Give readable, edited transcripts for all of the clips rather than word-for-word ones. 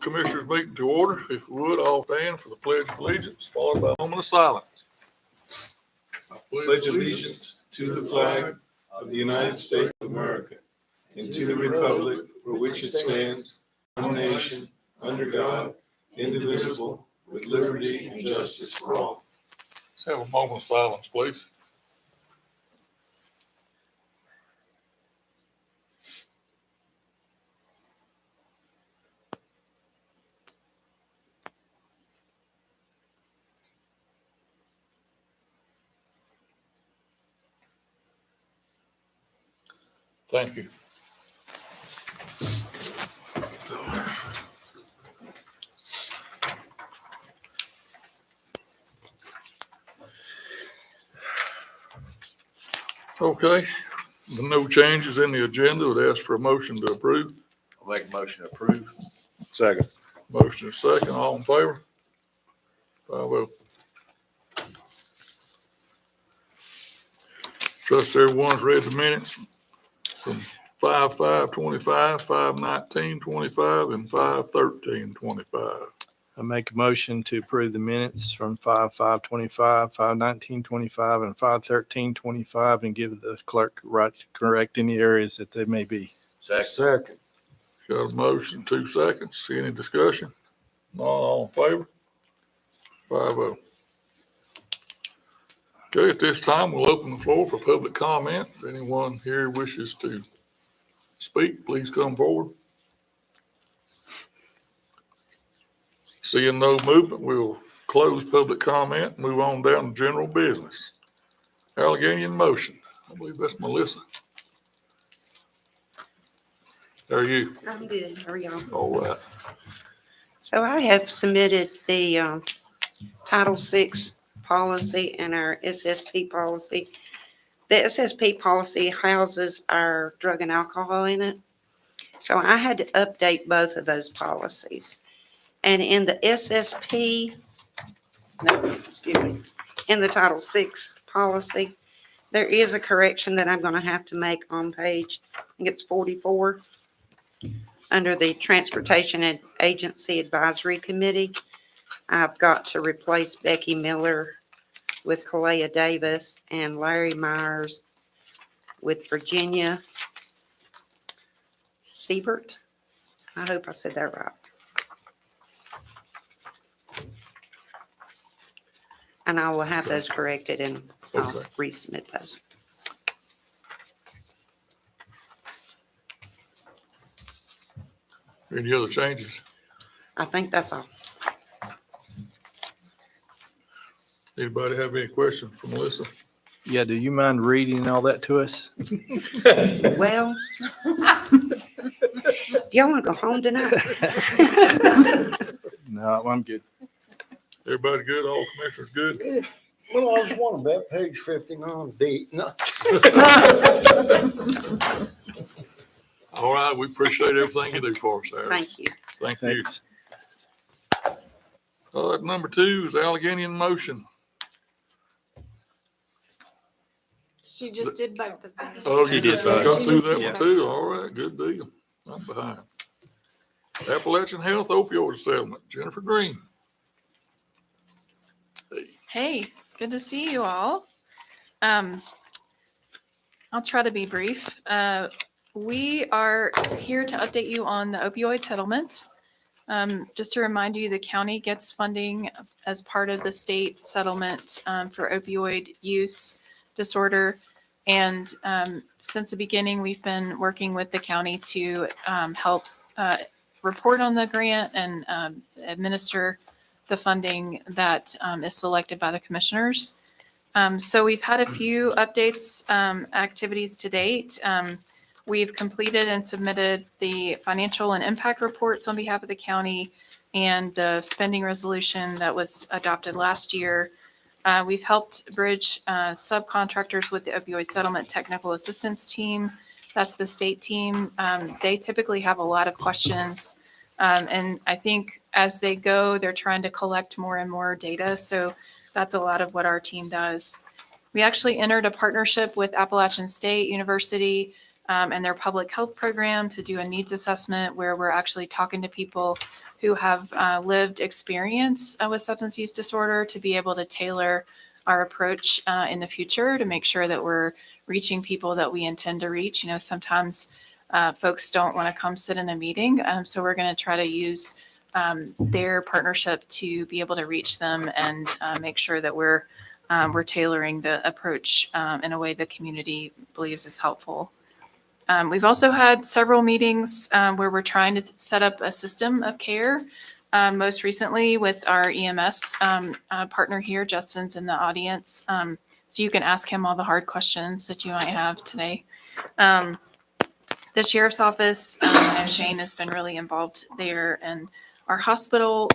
Commissioners meeting to order. If we would, all stand for the Pledge of Allegiance, followed by a moment of silence. I pledge allegiance to the flag of the United States of America and to the republic for which it stands, one nation, under God, indivisible, with liberty and justice for all. Let's have a moment of silence, please. Thank you. Okay, with no changes in the agenda, would ask for a motion to approve. I'll make a motion to approve. Second. Motion is second, all in favor? 5-0. Trust everyone's read the minutes from 5/5/25, 5/19/25, and 5/13/25. I make a motion to approve the minutes from 5/5/25, 5/19/25, and 5/13/25, and give the clerk right to correct any areas that they may be. Second. Got a motion, 2 seconds. Any discussion? Not all in favor? 5-0. Okay, at this time, we'll open the floor for public comment. If anyone here wishes to speak, please come forward. Seeing no movement, we'll close public comment, and move on down to general business. Alleghany in motion. I believe that's Melissa. How are you? I'm good. How are y'all? All right. So I have submitted the Title VI policy and our SSP policy. The SSP policy houses our drug and alcohol in it. So I had to update both of those policies. And in the in the Title VI policy, there is a correction that I'm going to have to make on page, I think it's 44, under the Transportation and Agency Advisory Committee. I've got to replace Becky Miller with Kalea Davis and Larry Myers with Virginia Siebert. I hope I said that right. And I will have those corrected and I'll Okay. resubmit those. Any other changes? I think that's all. Anybody have any questions for Melissa? Yeah, do you mind reading all that to us? Well, y'all want to go home tonight? No, I'm good. Everybody good? All commissioners good? Well, I just want about page 59B. No. All right, we appreciate everything you do for us, Harris. Thank you. Thank you. Thanks. All right, number 2 is Alleghany in motion. She just did both of them. Oh, She you did just both. got through that Yeah. one too? All right, good deal. I'm behind. Appalachian Health opioid settlement, Jennifer Green. Hey, good to see you all. I'll try to be brief. We are here to update you on the opioid settlement. Just to remind you, the county gets funding as part of the state settlement for opioid use disorder. And since the beginning, we've been working with the county to help report on the grant and administer the funding that is selected by the commissioners. So we've had a few updates, activities to date. We've completed and submitted the financial and impact reports on behalf of the county and the spending resolution that was adopted last year. We've helped bridge subcontractors with the opioid settlement technical assistance team. That's the state team. They typically have a lot of questions. And I think as they go, they're trying to collect more and more data. So that's a lot of what our team does. We actually entered a partnership with Appalachian State University and their public health program to do a needs assessment where we're actually talking to people who have lived experience with substance use disorder to be able to tailor our approach in the future to make sure that we're reaching people that we intend to reach. You know, sometimes folks don't want to come sit in a meeting, so we're going to try to use their partnership to be able to reach them and make sure that we're tailoring the approach in a way the community believes is helpful. We've also had several meetings where we're trying to set up a system of care. Most recently with our EMS partner here, Justin's in the audience, so you can ask him all the hard questions that you might have today. The sheriff's office, and Shane has been really involved there, and our hospital.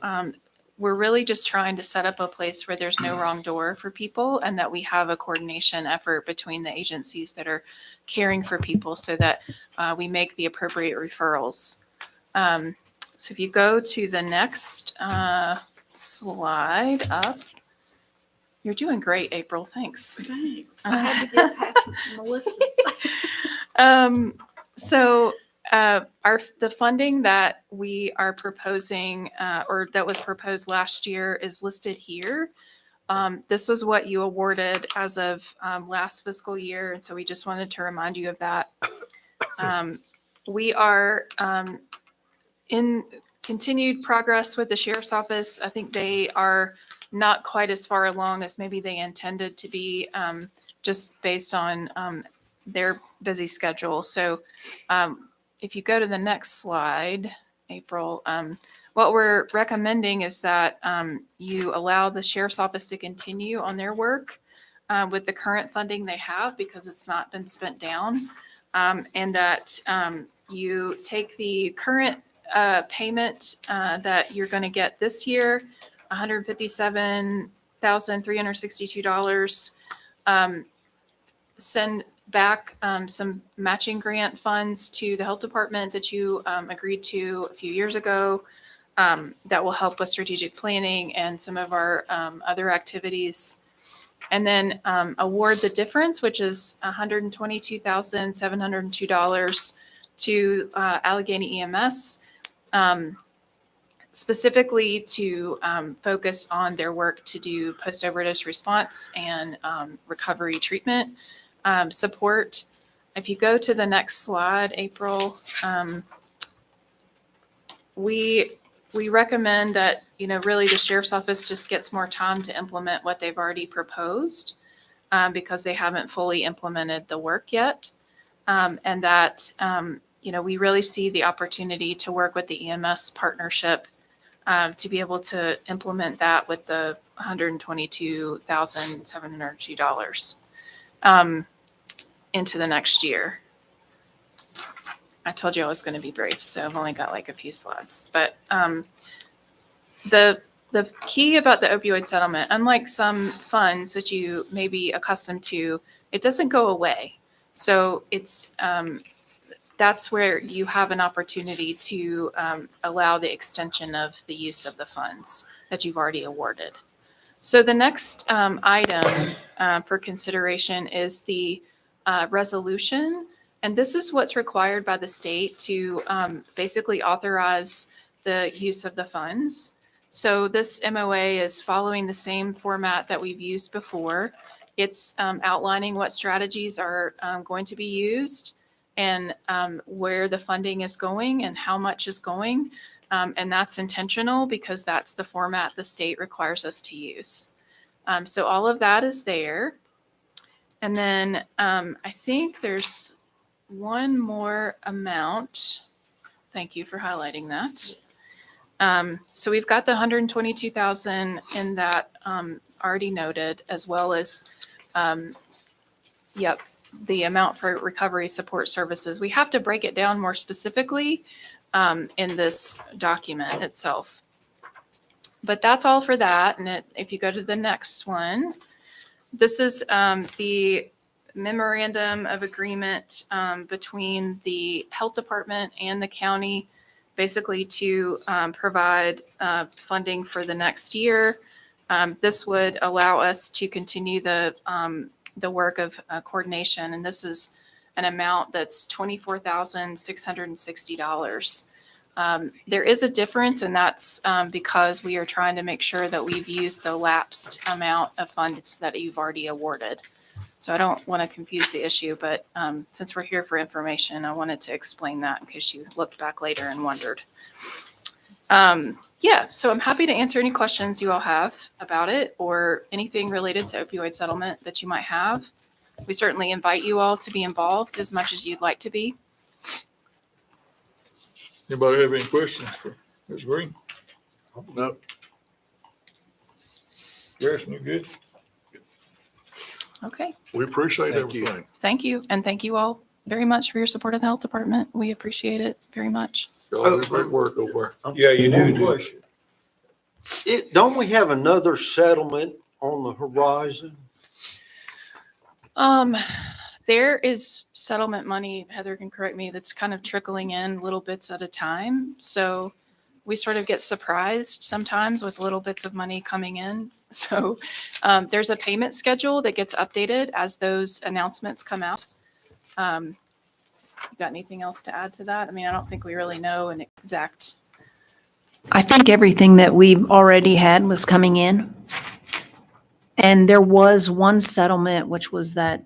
We're really just trying to set up a place where there's no wrong door for people and that we have a coordination effort between the agencies that are caring for people so that we make the appropriate referrals. So if you go to the next slide up, you're doing great, April. Thanks. Thanks. I had to get past Melissa. The funding that we are proposing, or that was proposed last year, is listed here. This was what you awarded as of last fiscal year, and so we just wanted to remind you of that. We are in continued progress with the sheriff's office. I think they are not quite as far along as maybe they intended to be, just based on their busy schedule. So if you go to the next slide, April, what we're recommending is that you allow the sheriff's office to continue on their work with the current funding they have because it's not been spent down, and that you take the current payment that you're going to get this year, $157,362, send back some matching grant funds to the health department that you agreed to a few years ago, that will help with strategic planning and some of our other activities. And then award the difference, which is $122,702 to Alleghany EMS, specifically to focus on their work to do post-overdose response and recovery treatment support. If you go to the next slide, April, we recommend that, really the sheriff's office just gets more time to implement what they've already proposed, because they haven't fully implemented the work yet. And that, we really see the opportunity to work with the EMS partnership to be able to implement that with the $122,702 into the next year. I told you I was going to be brief, so I've only got like a few slides. But the key about the opioid settlement, unlike some funds that you may be accustomed to, it doesn't go away. So it's that's where you have an opportunity to allow the extension of the use of the funds that you've already awarded. So the next item for consideration is the resolution. And this is what's required by the state to basically authorize the use of the funds. So this MOA is following the same format that we've used before. It's outlining what strategies are going to be used and where the funding is going and how much is going. And that's intentional because that's the format the state requires us to use. So all of that is there. And then I think there's one more amount. Thank you for highlighting that. So we've got the $122,000 in that already noted, as well as, the amount for recovery support services. We have to break it down more specifically in this document itself. But that's all for that. And if you go to the next one, this is the memorandum of agreement between the health department and the county, basically to provide funding for the next year. This would allow us to continue the work of coordination, and this is an amount that's $24,660. There is a difference, and that's because we are trying to make sure that we've used the lapsed amount of funds that you've already awarded. So I don't want to confuse the issue, but since we're here for information, I wanted to explain that in case you looked back later and wondered. Yeah, so I'm happy to answer any questions you all have about it or anything related to opioid settlement that you might have. We certainly invite you all to be involved as much as you'd like to be. Anybody have any questions for Ms. Green? Nope. Garrison, you good? Okay, We appreciate Thank you. everything. thank you. And thank you all very much for your support of the health department. We appreciate it very much. Y'all do great work over Yeah, you do, One dude. question. Don't we have another settlement on the horizon? There is settlement money, Heather can correct me, that's kind of trickling in little bits at a time. So we sort of get surprised sometimes with little bits of money coming in. So there's a payment schedule that gets updated as those announcements come out. You got anything else to add to that? I mean, I don't think we really know an exact. I think everything that we already had was coming in. And there was one settlement, which was that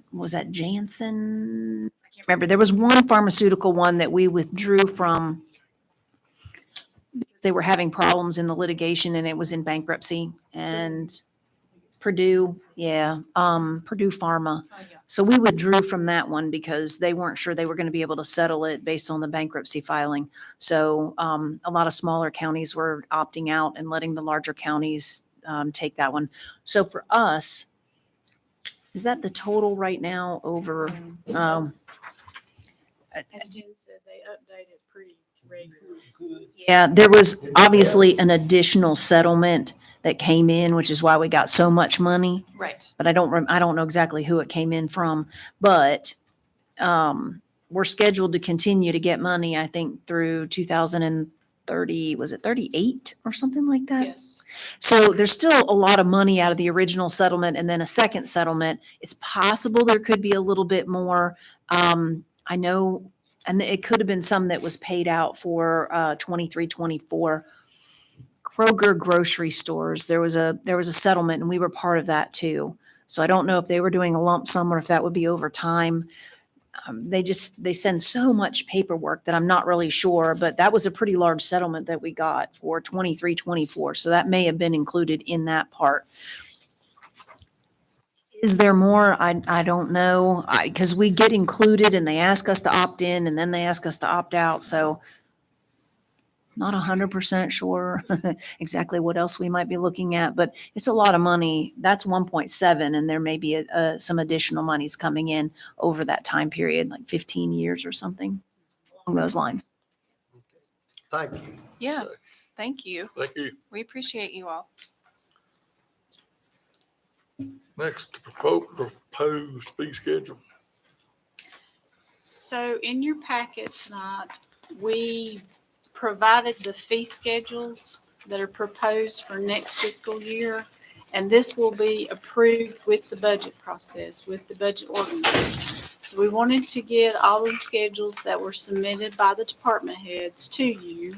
Janssen? I can't remember. There was one pharmaceutical one that we withdrew from because they were having problems in the litigation and it was in bankruptcy. And Purdue Pharma. So we withdrew from that one because they weren't sure they were going to be able to settle it based on the bankruptcy filing. So a lot of smaller counties were opting out and letting the larger counties take that one. So for us, is that the total right now over? As Jen said, they update it pretty regularly. Yeah, there was obviously an additional settlement that came in, which is why we got so much money. Right. But I don't know exactly who it came in from. But we're scheduled to continue to get money, I think, through 2030. Was it 38 or something like that? Yes. So there's still a lot of money out of the original settlement and then a second settlement. It's possible there could be a little bit more. I know, and it could have been some that was paid out for 23, 24. Kroger grocery stores, there was a settlement and we were part of that too. So I don't know if they were doing a lump sum or if that would be over time. They send so much paperwork that I'm not really sure, but that was a pretty large settlement that we got for 23, 24. So that may have been included in that part. Is there more? I don't know, because we get included and they ask us to opt in and then they ask us to opt out. So not 100% sure exactly what else we might be looking at, but it's a lot of money. That's 1.7, and there may be some additional monies coming in over that time period, like 15 years or something along those lines. Thank you. Yeah. Thank you. Thank you. We appreciate you all. Next, proposed fee schedule. So in your packet tonight, we provided the fee schedules that are proposed for next fiscal year. And this will be approved with the budget process, with the budget ordinance. So we wanted to get all the schedules that were submitted by the department heads to you,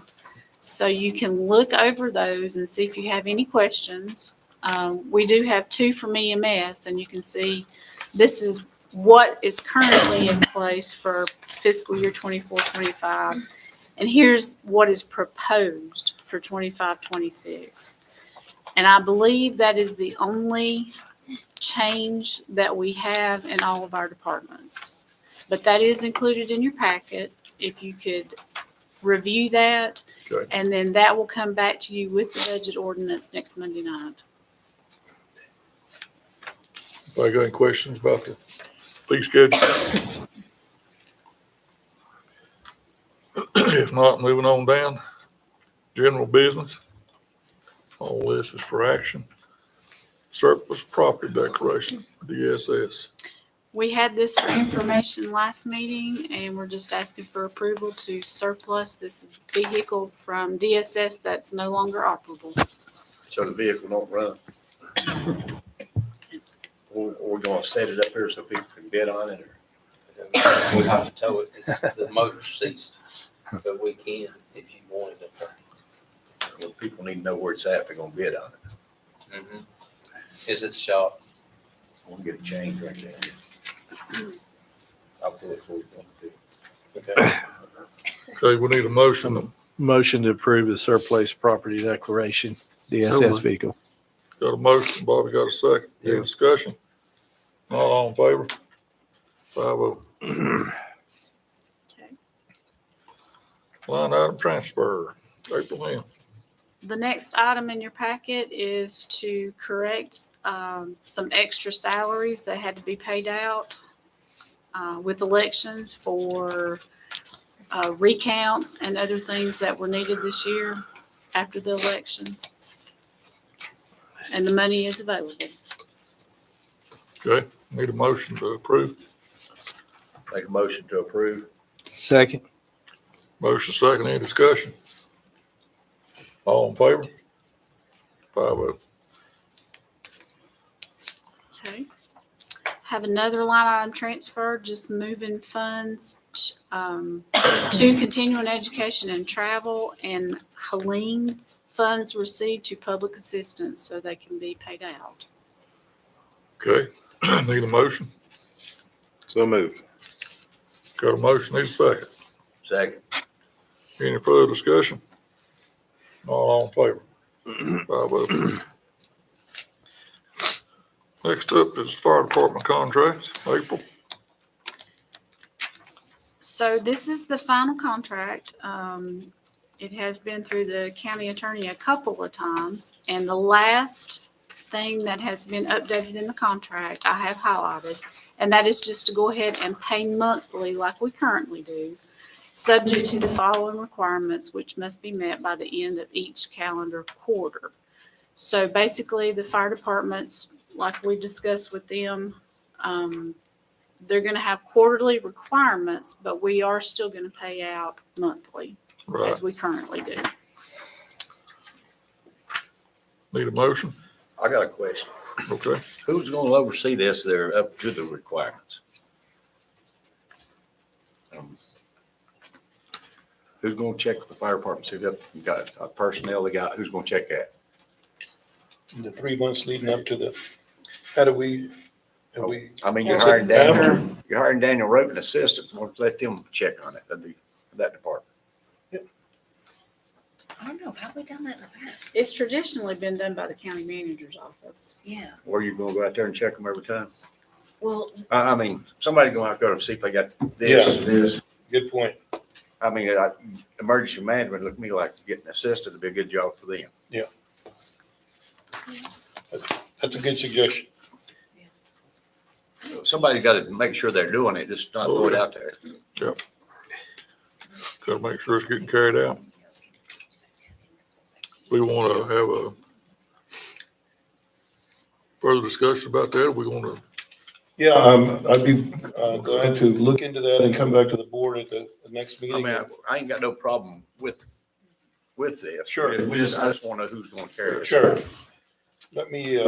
so you can look over those and see if you have any questions. We do have two from EMS, and you can see this is what is currently in place for fiscal year 24-25. And here's what is proposed for 25-26. And I believe that is the only change that we have in all of our departments. But that is included in your packet. If you could review that, Okay. and then that will come back to you with the budget ordinance next Monday night. Anybody got any questions about the fee schedule? If not, moving on down, general business. All this is for action. Surplus property declaration, DSS. We had this for information last meeting, and we're just asking for approval to surplus this vehicle from DSS that's no longer operable. So the vehicle don't run. We're gonna set it up here so people can bid on it, or? We have to tow it, it's, the motor ceased, but we can, if you Well, people need to know where it's at if they're gonna bid on it. Is it shop? I'm gonna get a change right there. I'll pull it for you. Okay, we need a motion. Motion to approve the surplus property declaration, the So SS moved. vehicle. Got a motion, Bobby got a second. Any discussion? All in favor? 5-0. Okay. Line item transfer, April Lynn. The next item in your packet is to correct some extra salaries that had to be paid out with elections for recounts and other things that were needed this year after the election. And the money is available. Okay, need a motion to approve. Make a motion to approve. Second. Motion second, any discussion? All in favor? 5-0. Okay. Have another line item transfer, just moving funds to continuing education and travel and Helene funds received to public assistance so they can be paid out. Okay, need a motion. So moved. Got a motion, need a second. Second. Any further discussion? All in favor? 5-0. Next up is fire department contracts, April. So this is the final contract. It has been through the county attorney a couple of times, and the last thing that has been updated in the contract, I have highlighted, and that is just to go ahead and pay monthly like we currently do, subject to the following requirements, which must be met by the end of each calendar quarter. So basically, the fire departments, like we discussed with them, they're gonna have quarterly requirements, but we are still gonna pay out monthly, Right, as we currently do. need a motion? I got a question. Okay, Who's gonna oversee this? They're up to the requirements. Who's gonna check the fire departments? Who got personnel they got? Who's gonna check that? The 3 months leading up to how do we, I mean, you're Was it hiring after? Daniel Roten assistant. We'll let them check on it. That'd be that department. I don't know, have we done that in the past? It's traditionally been done by the county manager's office. Yeah, Or you gonna go out there and check them every time? well, I mean, somebody's gonna have to go and see if they got this, Yeah. this. good point. I mean, emergency management look to me like getting assisted would be a good job for them. That's a good suggestion. Somebody's got to make sure they're doing it, just not throw it out there. gotta make sure it's getting carried out. We want to have a further discussion about that. We want to, Yeah, I'd be glad to look into that and come back to the board at the next I meeting. mean, I ain't got no problem with this. Sure. I just want to know who's gonna carry it. Sure. Let me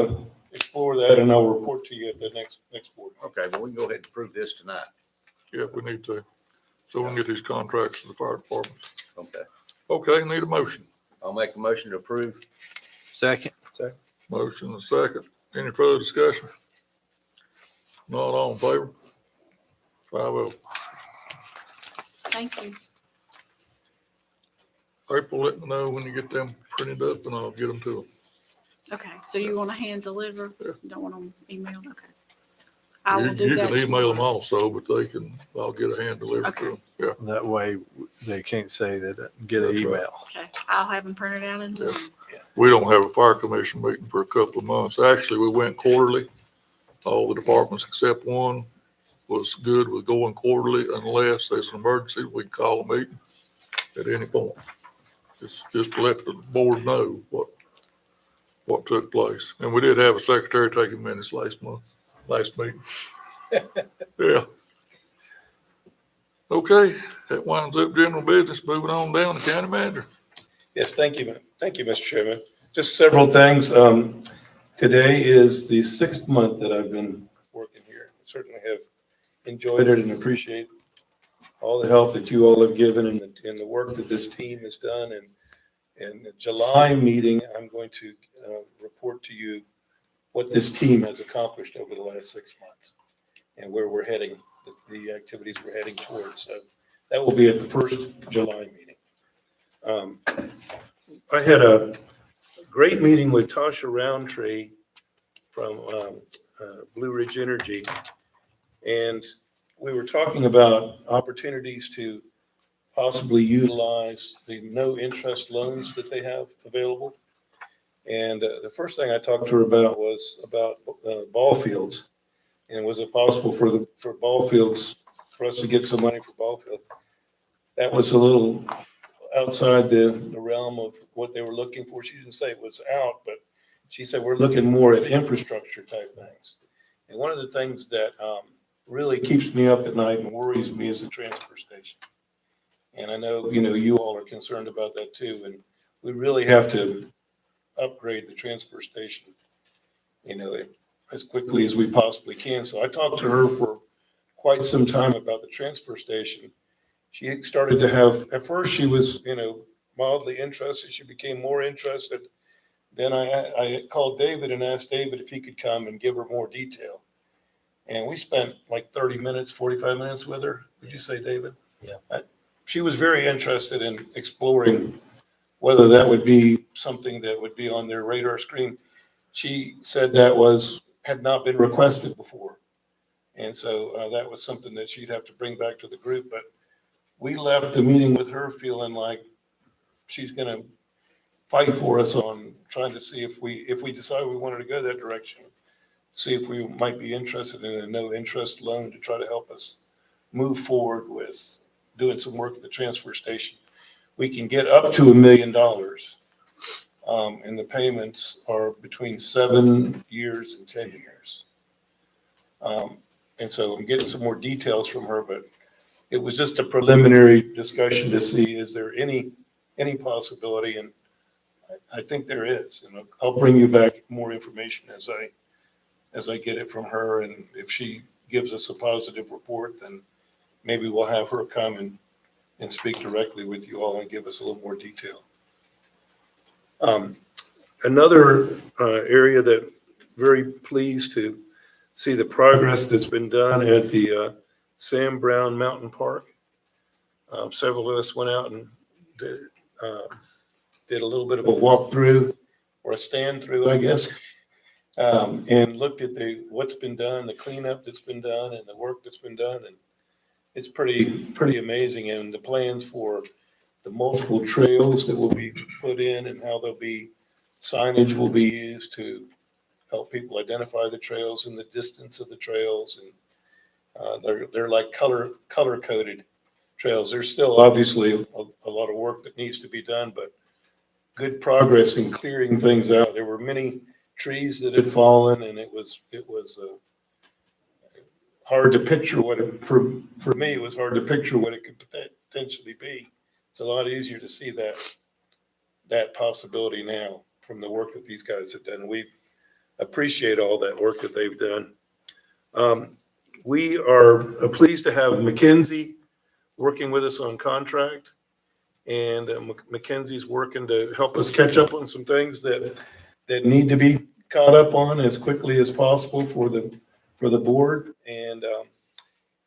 explore that and I'll report to you at the next board. Okay, well, we can go ahead and approve this tonight. yeah, we need to. So we can get these contracts to the fire department. Okay. Okay, need a motion. I'll make a motion to approve. Second. Motion and second. Any further discussion? Not all in favor? 5-0. Thank you. April, let me know when you get them printed up and I'll get them to them. Okay, so you want to hand deliver? Yeah. You don't want them emailed? Okay. I will You do that can email them tomorrow. also, but I'll get a hand delivered to Okay. them. Yeah, That way they can't say that, get an That's right. email. Okay, I'll have them printed out in the morning. we don't have a fire commission meeting for a couple of months. Actually, we went quarterly. All the departments except one was good with going quarterly unless there's an emergency. We can call a meeting at any point. Just to let the board know what took place. And we did have a secretary taking minutes last meeting. Yeah. Okay, that winds up general business. Moving on down to county manager. Yes, thank you. Thank you, Mr. Chairman. Just several things. Today is the 6th month that I've been working here. I certainly have enjoyed it and appreciate all the help that you all have given and the work that this team has done. And the July meeting, I'm going to report to you what this team has accomplished over the last 6 months and where we're heading, the activities we're heading towards. So that will be at the first July meeting. I had a great meeting with Tasha Roundtree from Blue Ridge Energy, and we were talking about opportunities to possibly utilize the no interest loans that they have available. And the first thing I talked to her about was about ball fields. And was it possible for ball fields, for us to get some money for ball fields? That was a little outside the realm of what they were looking for. She didn't say it was out, but she said we're looking more at infrastructure type things. And one of the things that really keeps me up at night and worries me is the transfer station. And I know, you all are concerned about that too. And we really have to upgrade the transfer station, as quickly as we possibly can. So I talked to her for quite some time about the transfer station. She started to have, at first she was, mildly interested. She became more interested. Then I called David and asked David if he could come and give her more detail. And we spent like 30 minutes, 45 minutes with her. Would you say, David? Yeah. She was very interested in exploring whether that would be something that would be on their radar screen. She said that had not been requested before. And so that was something that she'd have to bring back to the group. But we left the meeting with her feeling like she's going to fight for us on trying to see if we decide we wanted to go that direction, see if we might be interested in a no interest loan to try to help us move forward with doing some work at the transfer station. We can get up to $1 million, and the payments are between 7 years and 10 years. And so I'm getting some more details from her, but it was just a preliminary discussion to see, is there any possibility? And I think there is, and I'll bring you back more information as I get it from her. And if she gives us a positive report, then maybe we'll have her come and speak directly with you all and give us a little more detail. Another area that very pleased to see the progress that's been done at the Sam Brown Mountain Park. Several of us went out and did a little bit of a walkthrough, or a stand through, I guess, and looked at what's been done, the cleanup that's been done, and the work that's been done. And it's pretty amazing. And the plans for the multiple trails that will be put in and how signage will be used to help people identify the trails and the distance of the trails. And they're like color coded trails. There's still obviously a lot of work that needs to be done, but good progress in clearing things out. There were many trees that had fallen, and it was hard to picture for me, it was hard to picture what it could potentially be. It's a lot easier to see that possibility now from the work that these guys have done. We appreciate all that work that they've done. We are pleased to have McKinsey working with us on contract, and McKinsey's working to help us catch up on some things that need to be caught up on as quickly as possible for the board. And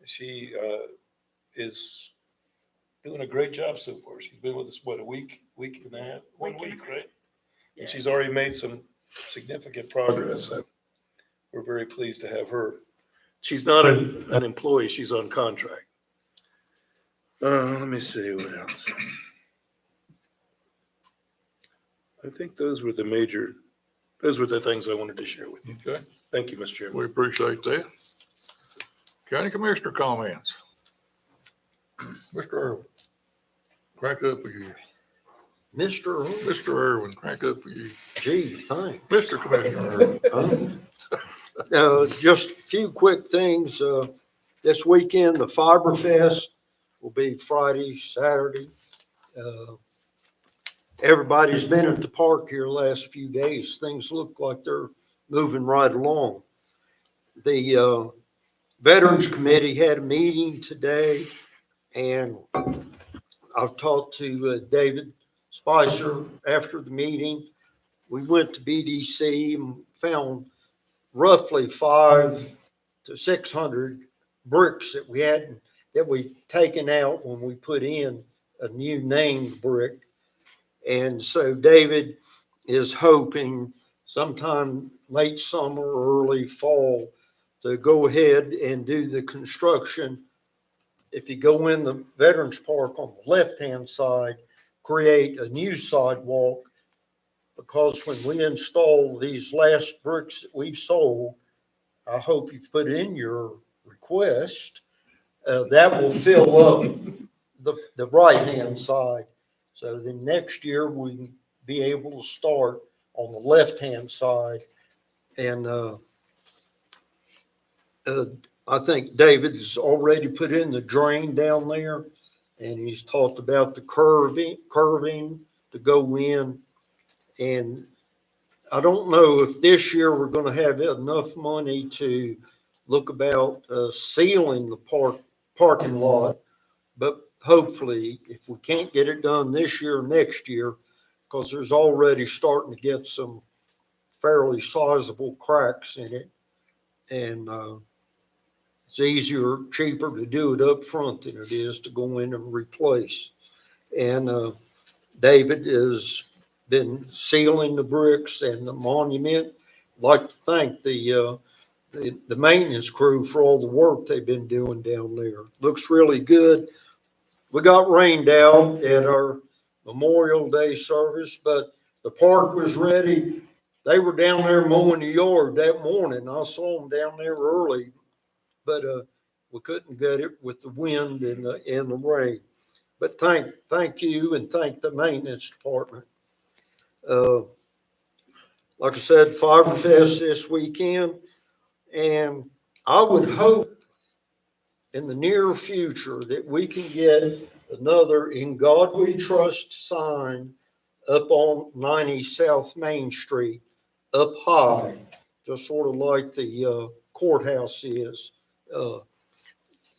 she is doing a great job so far. She's been with us, a week and a half, 1 week, right? And she's already made some significant progress. So we're very pleased to have her. She's not an employee, she's on contract. Let me see what else. I think those were the things I wanted to share with you. Okay, Thank you, Mr. Chairman. we appreciate that. County Commissioner comments. Mr. Irwin, crank up for you. Mr. Irwin, crank up for you. Gee, thanks. Mr. Commissioner Irwin. Just a few quick things. This weekend, the Fiber Fest will be Friday, Saturday. Everybody's been at the park here the last few days. Things look like they're moving right along. The Veterans Committee had a meeting today, And I've talked to David Spicer after the meeting. We went to BDC and found roughly 500 to 600 bricks that we taken out when we put in a new named brick. And so David is hoping sometime late summer, early fall to go ahead and do the construction. If you go in the Veterans Park on the left-hand side, create a new sidewalk, because when we install these last bricks that we've sold, I hope you've put in your request, that will fill up the right-hand side. So then next year we be able to start on the left-hand side. And I think David's already put in the drain down there, and he's talked about the curving to go in. And I don't know if this year we're going to have enough money to look about sealing the parking lot, but hopefully, if we can't get it done this year, next year, because there's already starting to get some fairly sizable cracks in it, and it's easier, cheaper to do it up front than it is to go in and replace. And David has been sealing the bricks and the monument. I'd like to thank the maintenance crew for all the work they've been doing down there. Looks really good. We got rained out at our Memorial Day service, but the park was ready. They were down there mowing the yard that morning. I saw them down there early, but we couldn't get it with the wind and the rain. But thank you, and thank the maintenance department. Like I said, Fiberfest this weekend, and I would hope in the near future that we can get another "In God We Trust" sign up on 90 South Main Street, up high, just sort of like the courthouse is.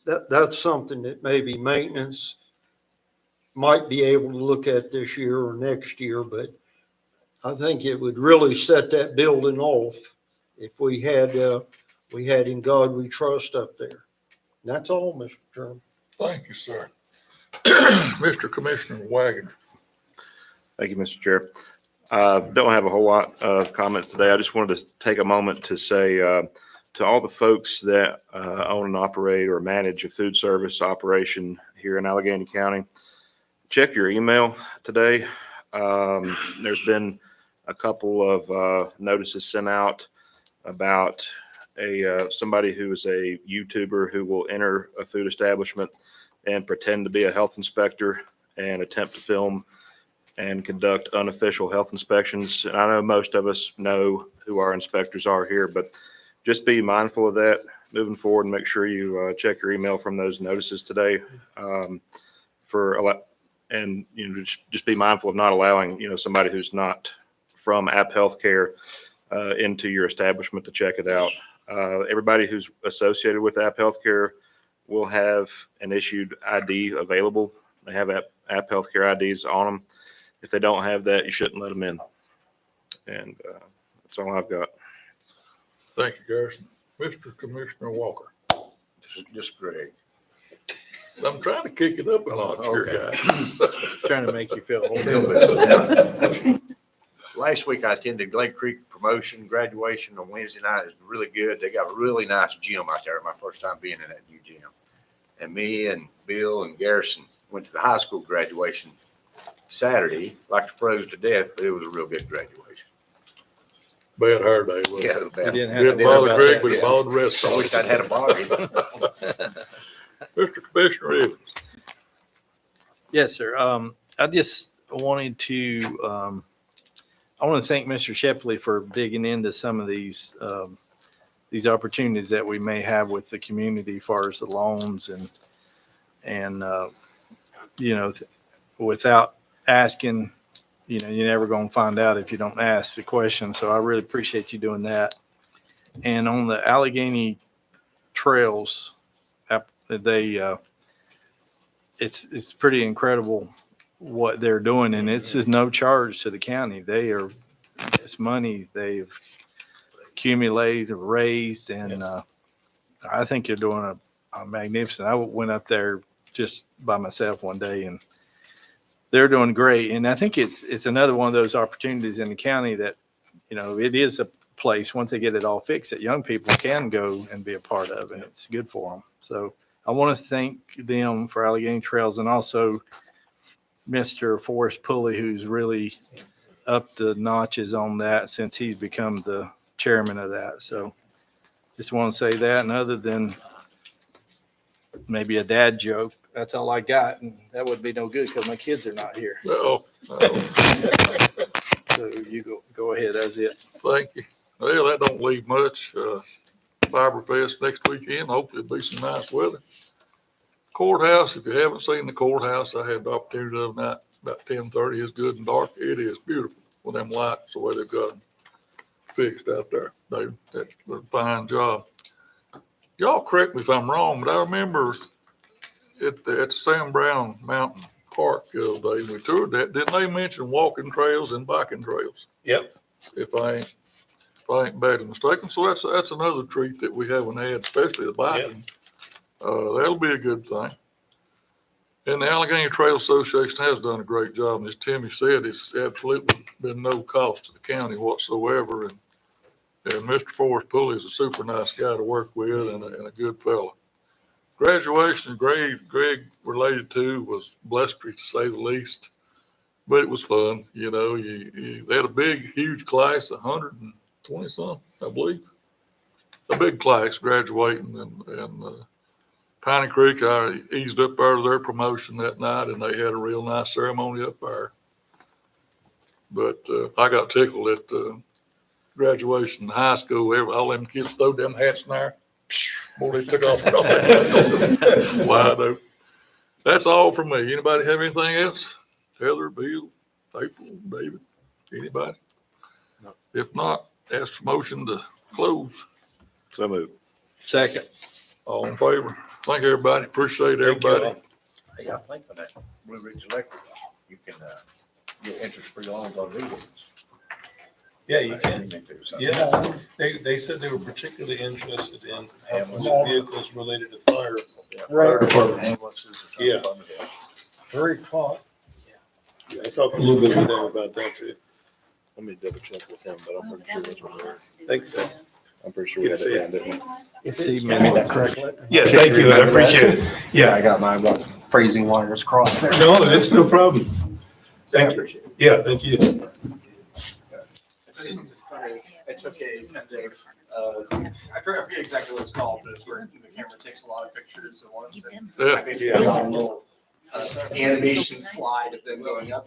That's something that maybe maintenance might be able to look at this year or next year, but I think it would really set that building off if we had "In God We Trust" up there. And that's all, Mr. Chairman. Thank you, sir. Mr. Commissioner Wagon. Thank you, Mr. Chair. Don't have a whole lot of comments today. I just wanted to take a moment to say to all the folks that own and operate or manage a food service operation here in Alleghany County, check your email today. There's been a couple of notices sent out about somebody who is a YouTuber who will enter a food establishment and pretend to be a health inspector and attempt to film and conduct unofficial health inspections. And I know most of us know who our inspectors are here, but just be mindful of that moving forward and make sure you check your email from those notices today. And just be mindful of not allowing somebody who's not from App Healthcare into your establishment to check it out. Everybody who's associated with App Healthcare will have an issued ID available. They have App Healthcare IDs on them. If they don't have that, you shouldn't let them in. And that's all I've got. Thank you, Garrison. Mr. Commissioner Walker. Just Greg. I'm trying to kick it up a notch here, guys. Just trying to make you feel old. Last week I attended Glade Creek promotion graduation on Wednesday night. It was really good. They got a really nice gym out there. My first time being in that new gym. And me and Bill and Garrison went to the high school graduation Saturday. Like froze to death, but it was a real good graduation. Bad hair day, wasn't Yeah, it? it was bad. Didn't bother Greg, but it bothered the rest I of wish us. I'd had a body. Mr. Commissioner Evans. Yes, sir. I just wanted to, I want to thank Mr. Shepley for digging into some of these opportunities that we may have with the community as far as the loans and without asking, you're never going to find out if you don't ask the question. So I really appreciate you doing that. And on the Alleghany trails, it's pretty incredible what they're doing, and this is no charge to the county. It's money they've accumulated, raised, and I think they're doing a magnificent. I went up there just by myself one day, and they're doing great. And I think it's another one of those opportunities in the county that, it is a place, once they get it all fixed, that young people can go and be a part of, and it's good for them. So I want to thank them for Alleghany Trails, and also Mr. Forrest Pulley, who's really up the notches on that since he's become the chairman of that. So just want to say that, and other than maybe a dad joke, that's all I got, and that would be no good because my kids are not here. Oh, So you go ahead, that's it. thank you. Well, that don't leave much. Fiber Fest next weekend. Hopefully it'll be some nice weather. Courthouse, if you haven't seen the courthouse, I had the opportunity the other night, about 10:30. It's good and dark. It is beautiful with them lights, the way they've got them fixed out there. They did a fine job. Y'all correct me if I'm wrong, but I remember at the Sam Brown Mountain Park the other day, we toured that. Didn't they mention walking trails and biking trails? Yep. If I ain't badly mistaken. So that's another treat that we haven't had, especially the biking. That'll be a good thing. And the Alleghany Trail Association has done a great job. And as Timmy said, it's absolutely been no cost to the county whatsoever. And Mr. Forrest Pulley is a super nice guy to work with and a good fella. Graduation, Greg related to was blustery to say the least, but it was fun. They had a big, huge class, 120 something, I believe. A big class graduating, and Piney Creek, I eased up out of their promotion that night, and they had a real nice ceremony up there. But I got tickled at graduation in high school. All them kids threw them hats in there. Boy, they took off. Wide open. That's all from me. Anybody have anything else? Heather, Bill, April, David, anybody? No. If not, ask for motion to close. So moved. Second. All in favor? Thank you, everybody. Appreciate everybody. Hey, I think on that Blue Ridge Electric, you can get interest-free loans on new ones. Yeah, you can. Yeah, they said they were particularly interested in vehicles related to fire. Fire department ambulances. Yeah. Very hot. Yeah, I talked a little bit with them about that too. Let me double check with him, but I'm pretty sure that's what it is. Thanks, so. I'm pretty sure we had it down, didn't we? See, I made that correction. Yeah, thank you. I appreciate it. Yeah, I got mine about phrasing wires crossed there. No, that's no problem. I Thank you. appreciate it. Yeah, thank you. I took a kind of, I forget exactly what it's called, but it's where the camera takes a lot of pictures at once. And I Yeah. basically got a little animation slide of them going up.